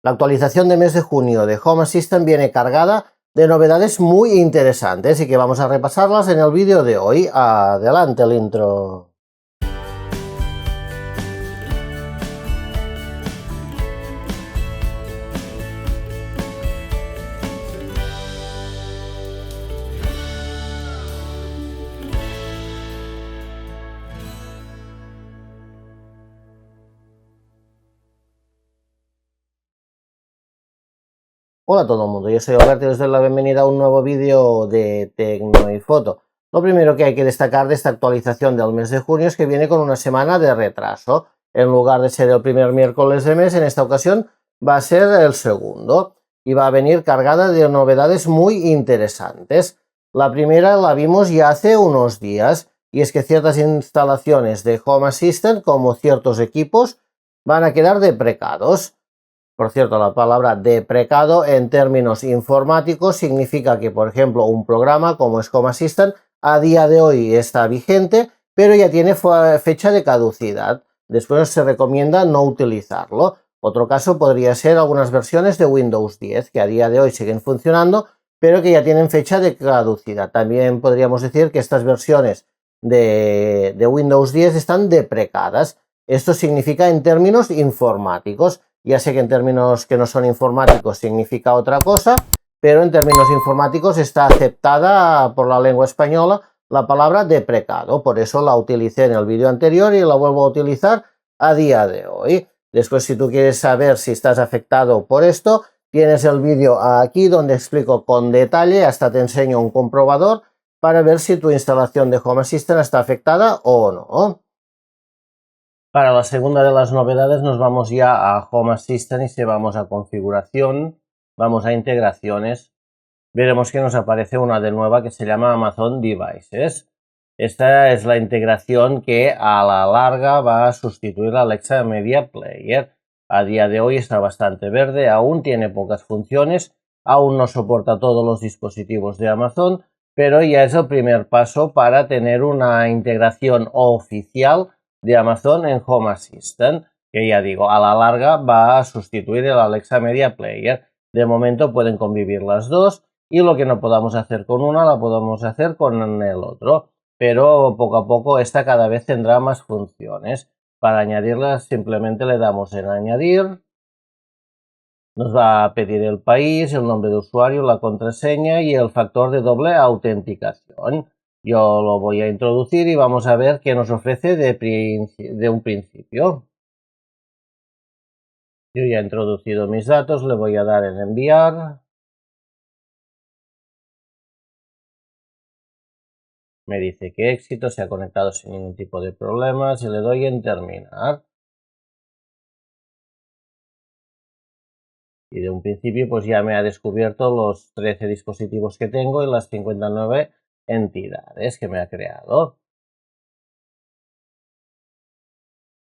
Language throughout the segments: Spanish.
La actualización de mes de junio de Home Assistant viene cargada de novedades muy interesantes y que vamos a repasarlas en el vídeo de hoy. Adelante el intro. Hola a todo el mundo, yo soy Alberto y os doy la bienvenida a un nuevo vídeo de Tecno y Foto. Lo primero que hay que destacar de esta actualización del mes de junio es que viene con una semana de retraso. En lugar de ser el primer miércoles de mes, en esta ocasión va a ser el segundo y va a venir cargada de novedades muy interesantes. La primera la vimos ya hace unos días y es que ciertas instalaciones de Home Assistant, como ciertos equipos, van a quedar deprecados. Por cierto, la palabra deprecado en términos informáticos significa que, por ejemplo, un programa como es Home Assistant a día de hoy está vigente, pero ya tiene fecha de caducidad. Después se recomienda no utilizarlo. Otro caso podría ser algunas versiones de Windows 10 que a día de hoy siguen funcionando, pero que ya tienen fecha de caducidad. También podríamos decir que estas versiones de Windows 10 están deprecadas. Esto significa en términos informáticos. Ya sé que en términos que no son informáticos significa otra cosa, pero en términos informáticos está aceptada por la lengua española la palabra deprecado. Por eso la utilicé en el vídeo anterior y la vuelvo a utilizar a día de hoy. Después, si tú quieres saber si estás afectado por esto, tienes el vídeo aquí donde explico con detalle, hasta te enseño un comprobador para ver si tu instalación de Home Assistant está afectada o no. Para la segunda de las novedades nos vamos ya a Home Assistant y si vamos a configuración, vamos a integraciones, veremos que nos aparece una de nueva que se llama Amazon Devices. Esta es la integración que a la larga va a sustituir a Alexa Media Player. A día de hoy está bastante verde, aún tiene pocas funciones, aún no soporta todos los dispositivos de Amazon, pero ya es el primer paso para tener una integración oficial de Amazon en Home Assistant, que ya digo, a la larga va a sustituir el Alexa Media Player. De momento pueden convivir las dos y lo que no podamos hacer con una la podemos hacer con el otro, pero poco a poco esta cada vez tendrá más funciones. Para añadirlas simplemente le damos en añadir, nos va a pedir el país, el nombre de usuario, la contraseña y el factor de doble autenticación. Yo lo voy a introducir y vamos a ver qué nos ofrece de un principio. Yo ya he introducido mis datos, le voy a dar en enviar. Me dice que éxito, se ha conectado sin ningún tipo de problemas y le doy en terminar. Y de un principio pues ya me ha descubierto los 13 dispositivos que tengo y las 59 entidades que me ha creado.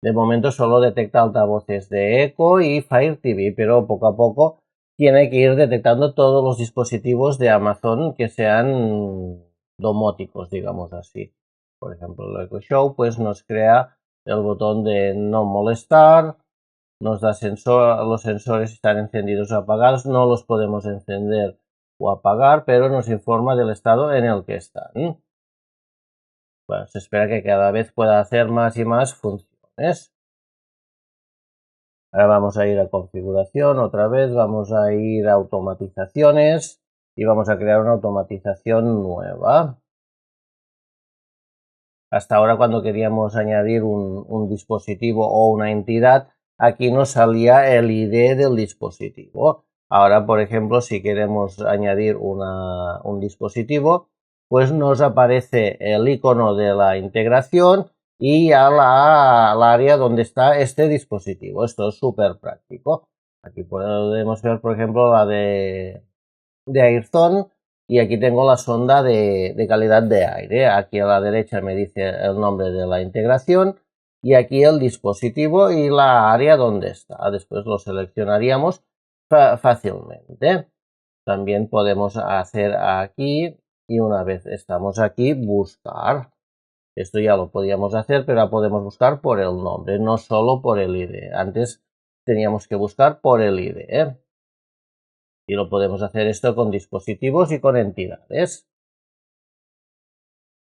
De momento solo detecta altavoces de Echo y Fire TV, pero poco a poco tiene que ir detectando todos los dispositivos de Amazon que sean domóticos, digamos así. Por ejemplo, el Echo Show pues nos crea el botón de no molestar, nos da los sensores están encendidos o apagados, no los podemos encender o apagar, pero nos informa del estado en el que están. Bueno, se espera que cada vez pueda hacer más y más funciones. Ahora vamos a ir a configuración, otra vez vamos a ir a automatizaciones y vamos a crear una automatización nueva. Hasta ahora cuando queríamos añadir un dispositivo o una entidad, aquí nos salía el ID del dispositivo. Ahora, por ejemplo, si queremos añadir un dispositivo, pues nos aparece el icono de la integración y ya la área donde está este dispositivo. Esto es súper práctico. Aquí podemos ver, por ejemplo, la de Airzone. Y aquí tengo la sonda de calidad de aire. Aquí a la derecha me dice el nombre de la integración y aquí el dispositivo y la área donde está. Después lo seleccionaríamos fácilmente. También podemos hacer aquí y una vez estamos aquí buscar. Esto ya lo podíamos hacer, pero ahora podemos buscar por el nombre, no solo por el ID. Antes teníamos que buscar por el ID, ¿eh? Y lo podemos hacer esto con dispositivos y con entidades.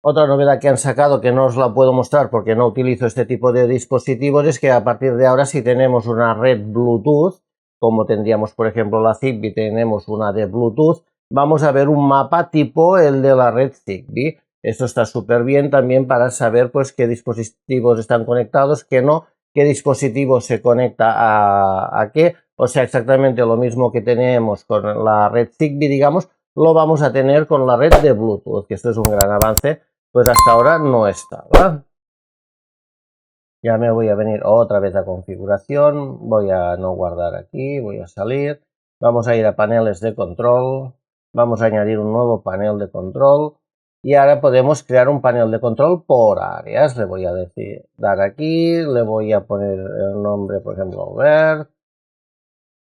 Otra novedad que han sacado, que no os la puedo mostrar porque no utilizo este tipo de dispositivos, es que a partir de ahora, si tenemos una red Bluetooth, como tendríamos por ejemplo la Zigbee, tenemos una de Bluetooth, vamos a ver un mapa tipo el de la red Zigbee. Esto está súper bien también para saber pues qué dispositivos están conectados, qué no, qué dispositivo se conecta a qué. O sea, exactamente lo mismo que tenemos con la red Zigbee, digamos, lo vamos a tener con la red de Bluetooth, que esto es un gran avance, pues hasta ahora no estaba. Ya me voy a venir otra vez a configuración, voy a no guardar aquí, voy a salir, vamos a ir a paneles de control, vamos a añadir un nuevo panel de control y ahora podemos crear un panel de control por áreas. Le voy a dar aquí, le voy a poner el nombre, por ejemplo, Albert,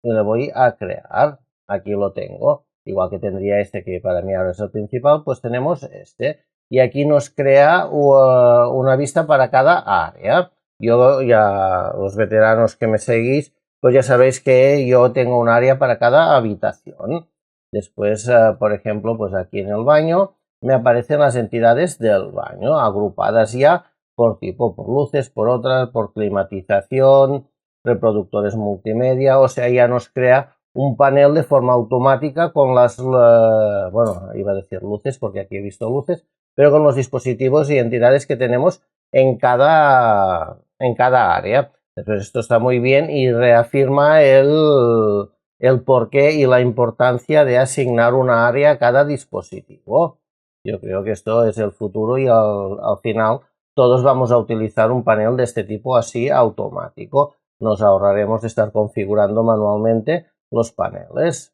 y le voy a crear. Aquí lo tengo, igual que tendría este que para mí ahora es el principal, pues tenemos este. Y aquí nos crea una vista para cada área. Yo ya, los veteranos que me seguís, pues ya sabéis que yo tengo un área para cada habitación. Después, por ejemplo, pues aquí en el baño me aparecen las entidades del baño, agrupadas ya por tipo, por luces, por otras, por climatización, reproductores multimedia, o sea, ya nos crea un panel de forma automática con bueno, iba a decir luces porque aquí he visto luces, pero con los dispositivos y entidades que tenemos en cada área. Entonces esto está muy bien y reafirma el porqué y la importancia de asignar una área a cada dispositivo. Yo creo que esto es el futuro y al final todos vamos a utilizar un panel de este tipo así automático. Nos ahorraremos de estar configurando manualmente los paneles.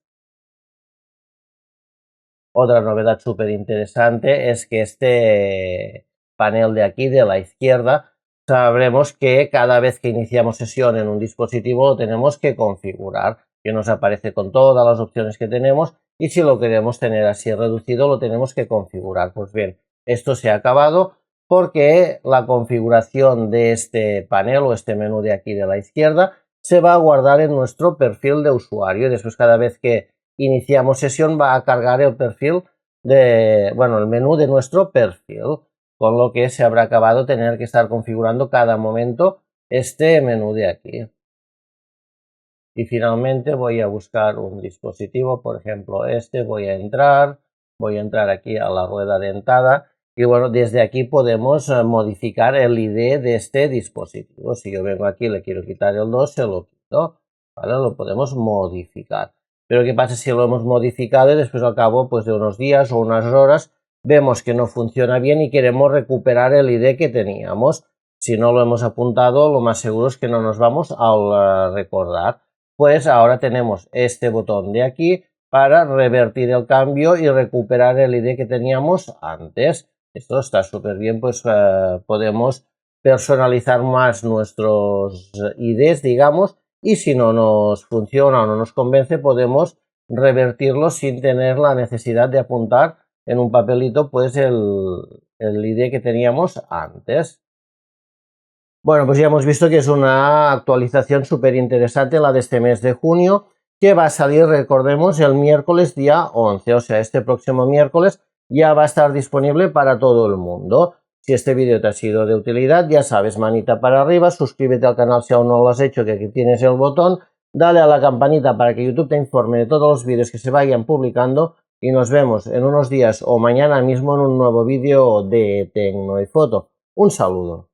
Otra novedad súper interesante es que este panel de aquí, de la izquierda, sabremos que cada vez que iniciamos sesión en un dispositivo lo tenemos que configurar, que nos aparece con todas las opciones que tenemos, y si lo queremos tener así reducido lo tenemos que configurar. Pues bien, esto se ha acabado porque la configuración de este panel o este menú de aquí de la izquierda se va a guardar en nuestro perfil de usuario y después cada vez que iniciamos sesión va a cargar el perfil el menú de nuestro perfil, con lo que se habrá acabado tener que estar configurando cada momento este menú de aquí. Y finalmente voy a buscar un dispositivo, por ejemplo este, voy a entrar aquí a la rueda dentada y bueno, desde aquí podemos modificar el ID de este dispositivo. Si yo vengo aquí y le quiero quitar el 2, se lo quito, ¿vale? Lo podemos modificar. Pero ¿qué pasa si lo hemos modificado y después al cabo pues, de unos días o unas horas vemos que no funciona bien y queremos recuperar el ID que teníamos? Si no lo hemos apuntado, lo más seguro es que no nos vamos a recordar. Pues ahora tenemos este botón de aquí para revertir el cambio y recuperar el ID que teníamos antes. Esto está súper bien, pues podemos personalizar más nuestros IDs, digamos, y si no nos funciona o no nos convence, podemos revertirlo sin tener la necesidad de apuntar en un papelito pues el ID que teníamos antes. Bueno, pues ya hemos visto que es una actualización súper interesante la de este mes de junio, que va a salir, recordemos, el miércoles día 11, o sea, este próximo miércoles ya va a estar disponible para todo el mundo. Si este vídeo te ha sido de utilidad, ya sabes, manita para arriba, suscríbete al canal si aún no lo has hecho, que aquí tienes el botón, dale a la campanita para que YouTube te informe de todos los vídeos que se vayan publicando y nos vemos en unos días o mañana mismo en un nuevo vídeo de Tecno y Foto. Un saludo.